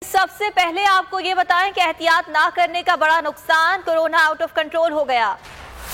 सबसे पहले आपको ये बताएं कि एहतियात ना करने का बड़ा नुकसान, कोरोना आउट ऑफ कंट्रोल हो गया।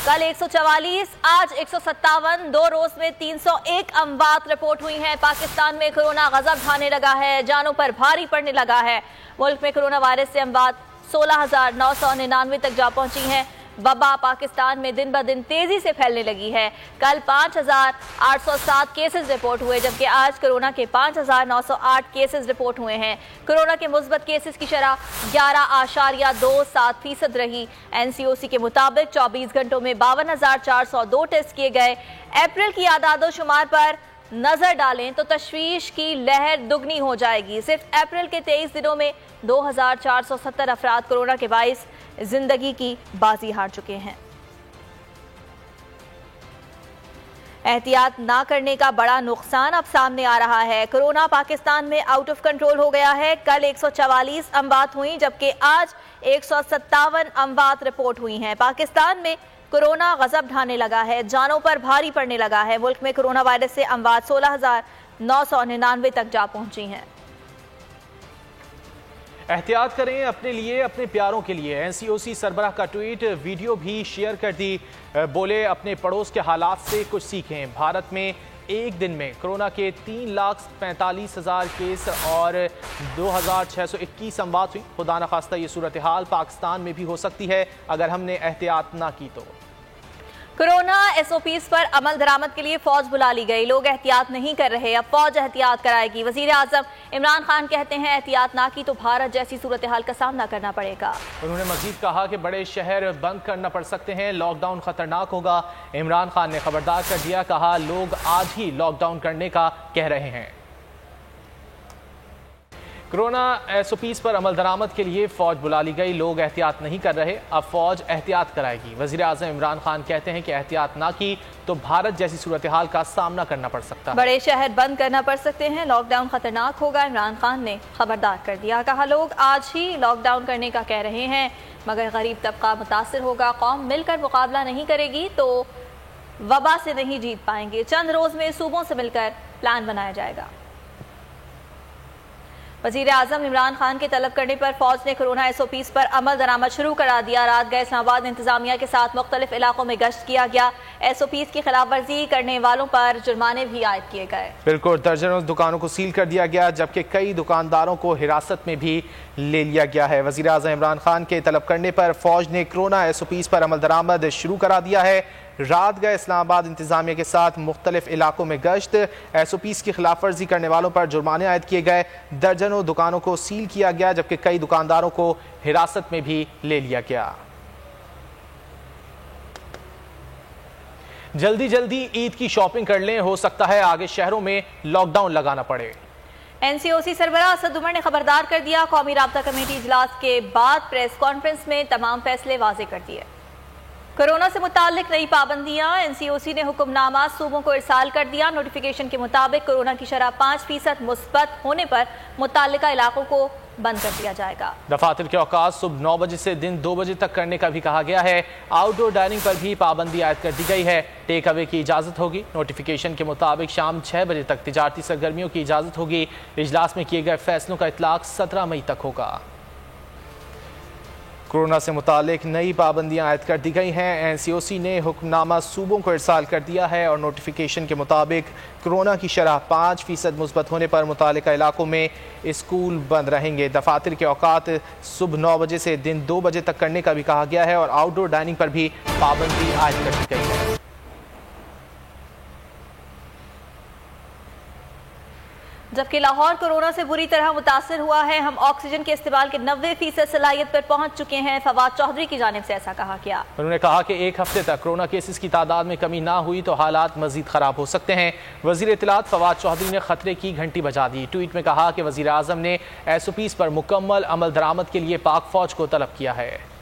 कल 144, आज 157, 2 रोज में 301 अमवात रिपोर्ट हुई हैं। पाकिस्तान में कोरोना गजब ढाने लगा है, जानों पर भारी पड़ने लगा है। मुल्क में कोरोना वायरस से अमवात 16,999 तक जा पहुंची हैं। वबा पाकिस्तान में दिन ब दिन तेजी से फैलने लगी है। कल 5,807 केसेस रिपोर्ट हुए, जबकि आज कोरोना के 5,908 केसेस रिपोर्ट हुए हैं। कोरोना के मुस्बत केसेस की शरह 11.27% रही। NCOC के मुताबिक 24 घंटों में 52,402 टेस्ट किए गए। अप्रैल की आदादो शुमार पर नजर डालें तो तशवीश की लहर दुगनी हो जाएगी। सिर्फ अप्रैल के 23 दिनों में 2,470 अफराद कोरोना के बाइस जिंदगी की बाजी हार चुके हैं। एहतियात ना करने का बड़ा नुकसान अब सामने आ रहा है। कोरोना पाकिस्तान में आउट ऑफ कंट्रोल हो गया है। कल 144 अमवात हुई, जबकि आज 157 अमवात रिपोर्ट हुई हैं। पाकिस्तान में कोरोना गजब ढाने लगा है, जानों पर भारी पड़ने लगा है। मुल्क में कोरोना वायरस से अमवात 16,999 तक जा पहुंची हैं। एहतियात करें अपने लिए, अपने प्यारों के लिए। NCOC सरबराह का ट्वीट वीडियो भी शेयर कर दी। बोले अपने पड़ोस के हालात से कुछ सीखें। भारत में एक दिन में कोरोना के 3,45,000 केस और 2,621 अमवात हुई। खुदा न खास्ता ये सूरत हाल पाकिस्तान में भी हो सकती है अगर हमने एहतियात ना की तो। कोरोना SOPs पर अमल दरामद के लिए फौज बुला ली गई। लोग एहतियात नहीं कर रहे, अब फौज एहतियात कराएगी। वजीर आजम इमरान खान कहते हैं एहतियात ना की तो भारत जैसी सूरत हाल का सामना करना पड़ेगा। उन्होंने मजीद कहा कि बड़े शहर बंद करना पड़ सकते हैं, लॉकडाउन खतरनाक होगा। इमरान खान ने खबरदार कर दिया, कहा लोग आज ही लॉकडाउन करने का कह रहे हैं। कोरोना SOPs पर अमल दरामद के लिए फौज बुला ली गई। लोग एहतियात नहीं कर रहे, अब फौज एहतियात कराएगी। वजीर आजम इमरान खान कहते हैं कि एहतियात ना की तो भारत जैसी सूरत हाल का सामना करना पड़ सकता है। बड़े शहर बंद करना पड़ सकते हैं, लॉकडाउन खतरनाक होगा। इमरान खान ने खबरदार कर दिया, कहा लोग आज ही लॉकडाउन करने का कह रहे हैं, मगर गरीब तबका मुतासिर होगा। कौम मिलकर मुकाबला नहीं करेगी तो वबा से नहीं जीत पाएंगे। चंद रोज में सूबों से मिलकर प्लान बनाया जाएगा। वज़ीर आज़म इमरान खान के तलब करने पर फौज ने कोरोना SOPs पर अमल दरामद शुरू करा दिया। रात गए इस्लामाबाद इंतजामिया के साथ मुख्तलिफ इलाकों में गश्त किया गया। SOPs की खिलाफ वर्जी करने वालों पर जुर्माने भी आयद किए गए। बिल्कुल, दर्जनों दुकानों को सील कर दिया गया, जबकि कई दुकानदारों को हिरासत में भी ले लिया गया है। वज़ीर आज़म इमरान खान के तलब करने पर फौज ने कोरोना SOPs पर अमल दरामद शुरू करा दिया है। रात गए इस्लामाबाद इंतजामिया के साथ मुख्तलिफ इलाकों में गश्त, SOPs की खिलाफ वर्जी करने वालों पर जुर्माने आयद किए गए। दर्जनों दुकानों को सील किया गया, जबकि कई दुकानदारों को हिरासत में भी ले लिया गया। जल्दी जल्दी ईद की शॉपिंग कर लें, हो सकता है आगे शहरों में लॉकडाउन लगाना पड़े। NCOC सरबराह असद उमर ने खबरदार कर दिया। कौमी राब्ता कमेटी इजलास के बाद प्रेस कॉन्फ्रेंस में तमाम फैसले वाज़ेह कर दिए। कोरोना से मुतालिक नई पाबंदियां, NCOC ने हुक्मनामा सूबों को इरसाल कर दिया। नोटिफिकेशन के मुताबिक कोरोना की शरह 5% मुस्बत होने पर मुतालिका इलाकों को बंद कर दिया जाएगा। दफातर के औकात सुबह 9 बजे से दिन 2 बजे तक करने का भी कहा गया है। आउटडोर डाइनिंग पर भी पाबंदी आयद कर दी गई है। टेक अवे की इजाज़त होगी। नोटिफिकेशन के मुताबिक शाम 6 बजे तक तिजारती सरगर्मियों की इजाज़त होगी। इजलास में किए गए फैसलों का इतलाक 17 मई तक होगा। कोरोना से मुतालिक नई पाबंदियां आयद कर दी गई हैं। NCOC ने हुक्मनामा सूबों को इरसाल कर दिया है और नोटिफिकेशन के मुताबिक कोरोना की शरह 5% मुस्बत होने पर मुतालिका इलाकों में स्कूल बंद रहेंगे। दफातर के औकात सुबह 9 बजे से दिन 2 बजे तक करने का भी कहा गया है और आउटडोर डाइनिंग पर भी पाबंदी आयद कर दी गई है। जबकि लाहौर कोरोना से बुरी तरह मुतासर हुआ है। हम ऑक्सीजन के इस्तेमाल के 90% सलाहियत पर पहुंच चुके हैं। फवाद चौधरी की जानिब से ऐसा कहा गया। उन्होंने कहा कि एक हफ्ते तक कोरोना केसेस की तादाद में कमी ना हुई तो हालात मजीद खराब हो सकते हैं। वजीर इत्तलात फवाद चौधरी ने खतरे की घंटी बजा दी। ट्वीट में कहा कि वजीर आजम ने SOPs पर मुकम्मल अमल दरामद के लिए पाक फौज को तलब किया है।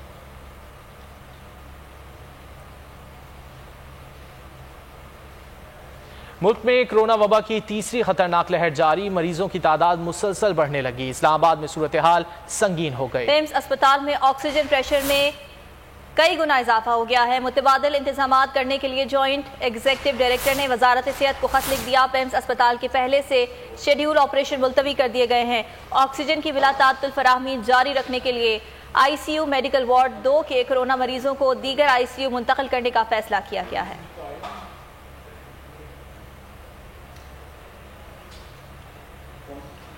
मुल्क में कोरोना वबा की तीसरी खतरनाक लहर जारी। मरीजों की तादाद मुसलसल बढ़ने लगी। इस्लामाबाद में सूरत हाल संगीन हो गई। एम्स अस्पताल में ऑक्सीजन प्रेशर में कई गुना इजाफा हो गया है। मुतबादिल इंतजामात करने के लिए जॉइंट एग्जीक्यूटिव डायरेक्टर ने वजारत सेहत को खत लिख दिया। पेम्स अस्पताल के पहले से शेड्यूल ऑपरेशन मुलतवी कर दिए गए हैं। ऑक्सीजन की बिला ताअत्तुल फराहमी जारी रखने के लिए ICU मेडिकल वार्ड 2 के कोरोना मरीजों को दीगर ICU मुंतकिल करने का फैसला किया गया है।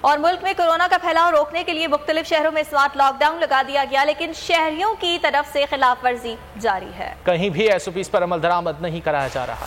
और मुल्क में कोरोना का फैलाव रोकने के लिए मुख्तलिफ शहरों में स्मार्ट लॉकडाउन लगा दिया गया, लेकिन शहरियों की तरफ से खिलाफ वर्जी जारी है। कहीं भी SOPs पर अमल दरामद नहीं कराया जा रहा।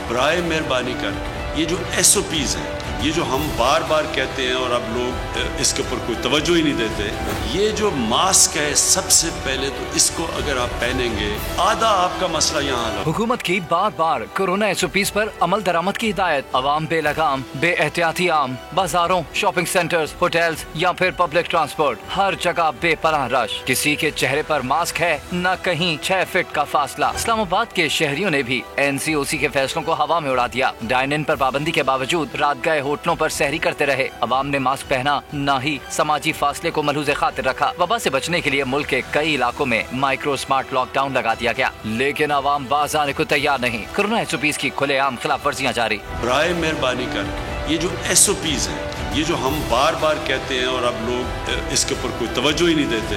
बराए मेहरबानी कर ये जो SOPs हैं, ये जो हम बार बार कहते हैं और अब लोग इसके ऊपर कोई तवज्जो ही नहीं देते, ये जो मास्क है सबसे पहले तो इसको अगर आप पहनेंगे आधा आपका मसला यहाँ हल। हुकूमत की बार बार कोरोना SOPs पर अमल दरामद की हिदायत। अवाम बेलगाम बेएहतियाती आम बाजारों, शॉपिंग सेंटर्स, होटल्स या फिर पब्लिक ट्रांसपोर्ट, हर जगह बेपनाह रश। किसी के चेहरे पर मास्क है न कहीं 6 फीट का फासला। इस्लामाबाद के शहरियों ने भी NCOC के फैसलों को हवा में उड़ा दिया। डाइन इन पर पाबंदी के बावजूद रात गए होटलों पर सहरी करते रहे। अवाम ने मास्क पहना, न ही समाजी फासले को मलहूज़े खातिर रखा। वबा से बचने के लिए मुल्क के कई इलाकों में माइक्रो स्मार्ट लॉकडाउन लगा दिया गया, लेकिन अवाम बाज आने को तैयार नहीं। कोरोना SOPs की खुलेआम खिलाफ वर्जियाँ जारी। बराए मेहरबानी कर ये जो SOPs हैं, ये जो हम बार बार कहते हैं और अब लोग इसके ऊपर कोई तवज्जो ही नहीं देते,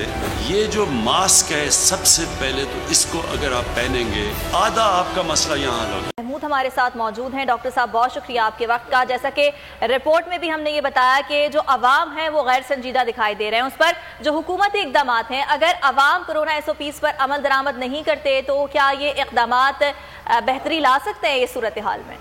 ये जो मास्क है सबसे पहले तो इसको अगर आप पहनेंगे आधा आपका मसला यहाँ हल होगा। महमूद हमारे साथ मौजूद हैं। डॉक्टर साहब बहुत शुक्रिया आपके वक्त का। जैसा कि रिपोर्ट में भी हमने ये बताया कि जो अवाम है वो गैर संजीदा दिखाई दे रहे हैं, उस पर जो हुकूमती इकदाम हैं, अगर अवाम कोरोना SOPs पर अमल दरामद नहीं करते तो क्या ये इकदाम बेहतरी ला सकते हैं ये सूरत हाल में?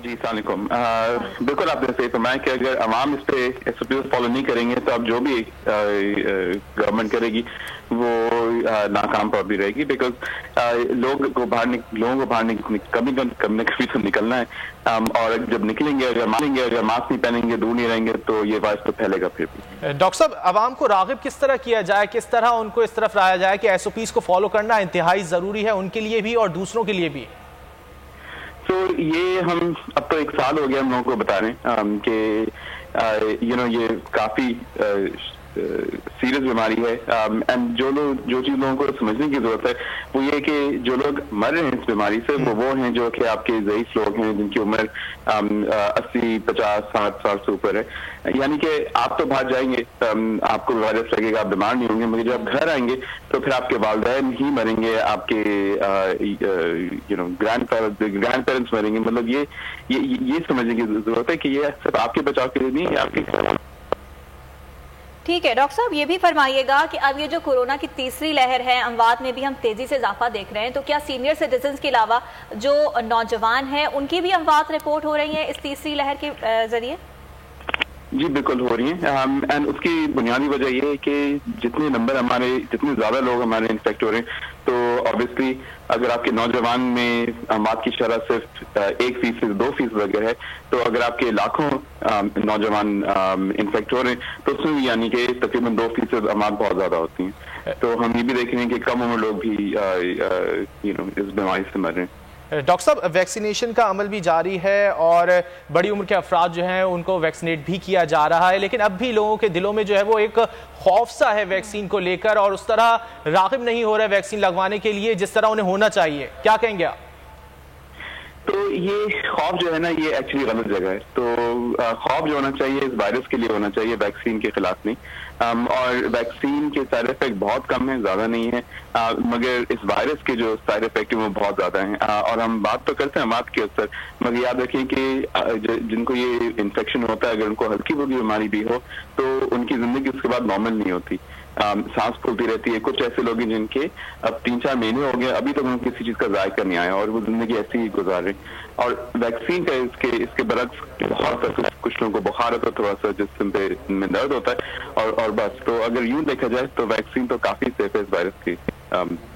जी अस्सलामुअलैकुम। बिल्कुल आपने सही फरमाया कि अगर अवाम इस पे SOPs फॉलो नहीं करेंगे तो अब जो भी गवर्नमेंट करेगी वो नाकाम पर भी रहेगी। बिकॉज लोगों को बाहर कभी न कभी तो निकलना है, और जब निकलेंगे अगर मास्क नहीं पहनेंगे, दूर नहीं रहेंगे तो ये वायरस तो फैलेगा फिर भी। डॉक्टर साहब, अवाम को राग़िब किस तरह किया जाए, किस तरह उनको इस तरफ लाया जाए कि SOPs को फॉलो करना इंतहाई जरूरी है उनके लिए भी और दूसरों के लिए भी? तो ये हम अब तो 1 साल हो गया हम लोगों को बता रहे हैं कि ये काफी सीरियस बीमारी है। एंड जो चीज लोगों को समझने की जरूरत है वो ये कि जो लोग मर रहे हैं इस बीमारी से वो हैं जो कि आपके ज़ईफ लोग हैं जिनकी उम्र 80, 50, 60 साल से ऊपर है। यानी कि आप तो बाहर जाएंगे, आपको वायरस लगेगा, आप बीमार नहीं होंगे, मगर जब घर आएंगे तो फिर आपके वालिदैन ही मरेंगे, आपके ग्रैंड पेरेंट्स मरेंगे। मतलब ये समझने की जरूरत है कि ये सिर्फ आपके बचाव के लिए नहीं, आपके। ठीक है डॉक्टर साहब, ये भी फरमाइएगा कि अब ये जो कोरोना की तीसरी लहर है, अमवात में भी हम तेजी से इजाफा देख रहे हैं, तो क्या सीनियर सिटीजन्स के अलावा जो नौजवान हैं उनकी भी अमवात रिपोर्ट हो रही है इस तीसरी लहर के जरिए? जी बिल्कुल हो रही है। एंड उसकी बुनियादी वजह ये है कि जितने ज्यादा लोग हमारे इन्फेक्ट हो रहे हैं, तो ऑब्वियसली अगर आपके नौजवान में अमवात की शरह सिर्फ 1% 2% वगैरह है, तो अगर आपके लाखों नौजवान इन्फेक्ट हो रहे हैं तो उसमें भी यानी कि तकरीबन 2% अमवात बहुत ज्यादा होती हैं। तो हम ये भी देख रहे हैं कि कम उम्र लोग भी इस बीमारी से मर रहे हैं। डॉक्टर साहब, वैक्सीनेशन का अमल भी जारी है और बड़ी उम्र के अफराद जो हैं उनको वैक्सीनेट भी किया जा रहा है, लेकिन अब भी लोगों के दिलों में जो है वो एक खौफ सा है वैक्सीन को लेकर और उस तरह राग़िब नहीं हो रहा है वैक्सीन लगवाने के लिए जिस तरह उन्हें होना चाहिए। क्या कहेंगे आप? तो ये खौफ जो है ना, ये एक्चुअली गलत जगह है। तो खौफ जो होना चाहिए इस वायरस के लिए होना चाहिए, वैक्सीन के खिलाफ नहीं। और वैक्सीन के साइड इफेक्ट बहुत कम है, ज्यादा नहीं है, मगर इस वायरस के जो साइड इफेक्ट है वो बहुत ज्यादा हैं। और हम बात तो करते हैं अमवात के असर, मगर याद रखें कि जिनको ये इन्फेक्शन होता है, अगर उनको हल्की फुल्की बीमारी भी हो तो उनकी जिंदगी उसके बाद नॉर्मल नहीं होती, सांस फूलती रहती है। कुछ ऐसे लोग हैं जिनके अब 3-4 महीने हो गए, अभी तक उनको किसी चीज का जायका नहीं आया और वो जिंदगी ऐसी ही गुजार रहे। और वैक्सीन का इसके बरक्स बहुत कुछ लोगों को बुखार होता है, थोड़ा सा जिस्म पे में दर्द होता है और बस। तो अगर यूं देखा जाए तो वैक्सीन तो काफी सेफ है इस वायरस की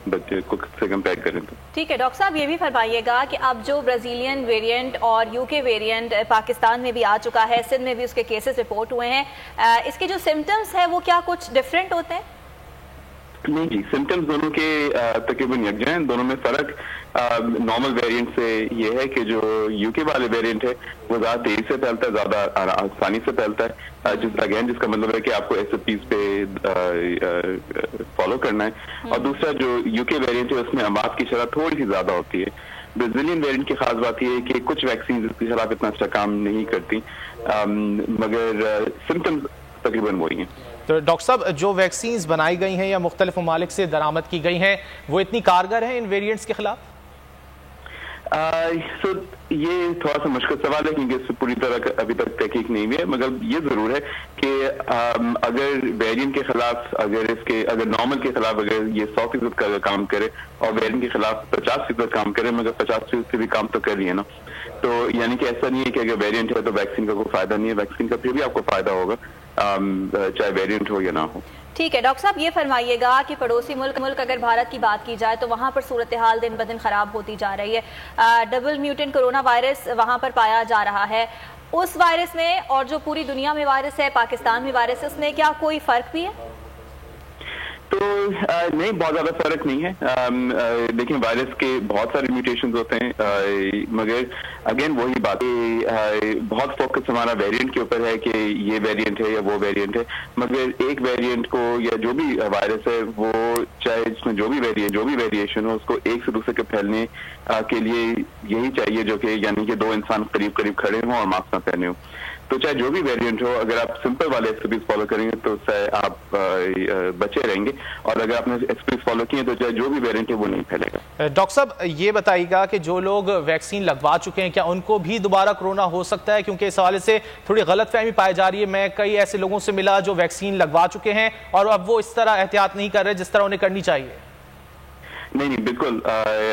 बच्चे को से कंपेयर करें तो। ठीक है डॉक्टर साहब, ये भी फरमाइएगा कि अब जो ब्राजीलियन वेरिएंट और यूके वेरिएंट पाकिस्तान में भी आ चुका है, सिंध में भी उसके केसेस रिपोर्ट हुए हैं, इसके जो सिम्टम्स हैं वो क्या कुछ डिफरेंट होते हैं? नहीं जी, सिम्टम्स दोनों के तकरीबन यकजा हैं। दोनों में फर्क नॉर्मल वेरिएंट से ये है कि जो यूके वाले वेरिएंट है वो ज्यादा तेजी से फैलता है, ज्यादा आसानी से फैलता है, जिसका मतलब है कि आपको SOPs पे फॉलो करना है। और दूसरा जो यूके वेरिएंट है उसमें अमात की शरह थोड़ी सी ज्यादा होती है। ब्राजीलियन वेरिएंट की खास बात यह है कि कुछ वैक्सीन इसके खिलाफ इतना अच्छा काम नहीं करती, मगर सिम्टम्स तकरीबन वही हैं। तो डॉक्टर साहब, जो वैक्सीन्स बनाई गई हैं या मुख्तलिफ ममालिक से दरामद की गई हैं वो इतनी कारगर हैं इन वेरिएंट्स के खिलाफ? ये थोड़ा सा मुश्किल सवाल है क्योंकि इस पर पूरी तरह अभी तक तहकीक नहीं हुई है, मगर ये जरूर है कि अगर वेरिएंट के खिलाफ अगर नॉर्मल के खिलाफ अगर ये 100% का काम करे और वेरिएंट के खिलाफ 50% काम करे, मगर 50% से भी काम तो कर रही है ना, तो यानी कि ऐसा नहीं है कि अगर वेरिएंट है तो वैक्सीन का कोई फायदा नहीं है। वैक्सीन का फिर भी आपको फायदा होगा चाहे वेरिएंट हो या ना हो। ठीक है डॉक्टर साहब, ये फरमाइएगा कि पड़ोसी मुल्क अगर भारत की बात की जाए तो वहाँ पर सूरत हाल दिन ब दिन खराब होती जा रही है। डबल म्यूटेंट कोरोना वायरस वहाँ पर पाया जा रहा है। उस वायरस में और जो पूरी दुनिया में वायरस है, पाकिस्तान में वायरस है, उसमें क्या कोई फर्क भी है? तो नहीं, बहुत ज्यादा फर्क नहीं है। देखिए, वायरस के बहुत सारे म्यूटेशंस होते हैं, मगर अगेन वही बात, बहुत फोकस हमारा वेरिएंट के ऊपर है कि ये वेरिएंट है या वो वेरिएंट है, मगर एक वेरिएंट को या जो भी वायरस है वो चाहे इसमें जो भी वेरिएशन हो, उसको एक से दूसरे के फैलने के लिए यही चाहिए जो कि यानी कि दो इंसान करीब करीब खड़े हों और मास्क ना पहने हो। तो चाहे जो भी वेरिएंट हो, अगर आप सिंपल वाले SOPs फॉलो करेंगे तो उससे आप बचे रहेंगे, और अगर आपने SOPs फॉलो किए तो चाहे जो भी वेरिएंट है वो नहीं फैलेगा। डॉक्टर साहब, ये बताइएगा कि जो लोग वैक्सीन लगवा चुके हैं क्या उनको भी दोबारा कोरोना हो सकता है? क्योंकि इस हवाले से थोड़ी गलतफहमी पाई जा रही है। मैं कई ऐसे लोगों से मिला जो वैक्सीन लगवा चुके हैं और अब वो इस तरह एहतियात नहीं कर रहे जिस तरह उन्हें करनी चाहिए। नहीं, बिल्कुल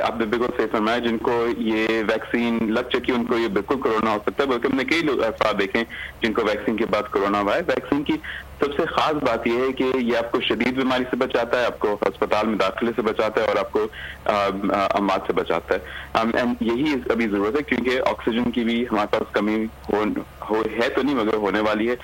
आपने बिल्कुल सही फरमाया। जिनको ये वैक्सीन लग चुकी है उनको ये बिल्कुल कोरोना हो सकता है, बल्कि हमने कई लोग अफराद देखे जिनको वैक्सीन के बाद कोरोना हुआ है। वैक्सीन की सबसे खास बात यह है कि ये आपको शदीद बीमारी से बचाता है, आपको अस्पताल में दाखिले से बचाता है और आपको अमात से बचाता है। एंड यही अभी जरूरत है क्योंकि ऑक्सीजन की भी हमारे पास कमी है तो नहीं, मगर होने वाली है।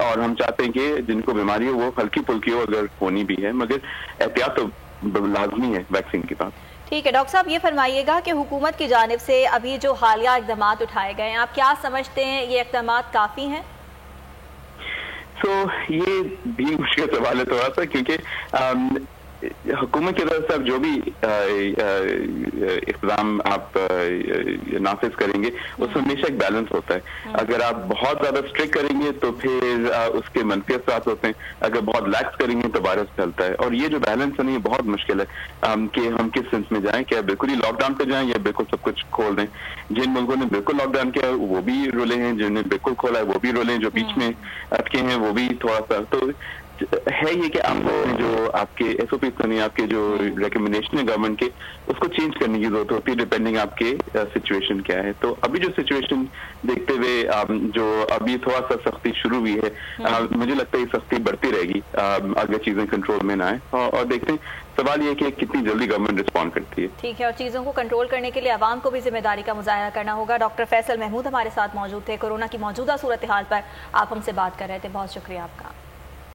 और हम चाहते हैं कि जिनको बीमारी हो वो हल्की फुल्की हो, अगर होनी भी है, मगर एहतियात तो लाजमी है वैक्सीन के बाद। ठीक है डॉक्टर साहब, ये फरमाइएगा कि हुकूमत की जानिब से अभी जो हालिया इक़दाम उठाए गए हैं, आप क्या समझते हैं ये इक़दाम काफ़ी हैं? ये भी मुश्किल सवाल है थोड़ा सा, क्योंकि हुकूमत की तरफ से आप जो भी इक़दाम आप नाफिज करेंगे उसमें हमेशा एक बैलेंस होता है। अगर आप बहुत ज्यादा स्ट्रिक्ट करेंगे तो फिर उसके मनफी असरात होते हैं, अगर बहुत लैक्स करेंगे तो वायरस फैलता है। और ये जो बैलेंस है ये बहुत मुश्किल है कि हम किस सेंस में जाएं, क्या बिल्कुल ही लॉकडाउन पे जाएं या बिल्कुल सब कुछ खोल दें। जिन मुल्कों ने बिल्कुल लॉकडाउन किया वो भी रोले हैं, जिन्होंने बिल्कुल खोला है वो भी रोले हैं, जो बीच में अटके हैं वो भी थोड़ा सा। तो है ये कि आपको जो आपके SOPs बने, आपके जो रिकमेंडेशन है गवर्नमेंट के, उसको चेंज करने की जरूरत होती है डिपेंडिंग आपके सिचुएशन क्या है। तो अभी जो सिचुएशन देखते हुए जो अभी थोड़ा सा सख्ती शुरू हुई है, मुझे लगता है ये सख्ती बढ़ती रहेगी अगर चीजें कंट्रोल में ना आए। और देखते हैं, सवाल ये कि कितनी जल्दी गवर्नमेंट रिस्पॉन्ड करती है। ठीक है, और चीजों को कंट्रोल करने के लिए आवाम को भी जिम्मेदारी का मुजाहरा करना होगा। डॉक्टर फैसल महमूद हमारे साथ मौजूद थे। कोरोना की मौजूदा सूरत हाल पर आप हमसे बात कर रहे थे, बहुत शुक्रिया आपका।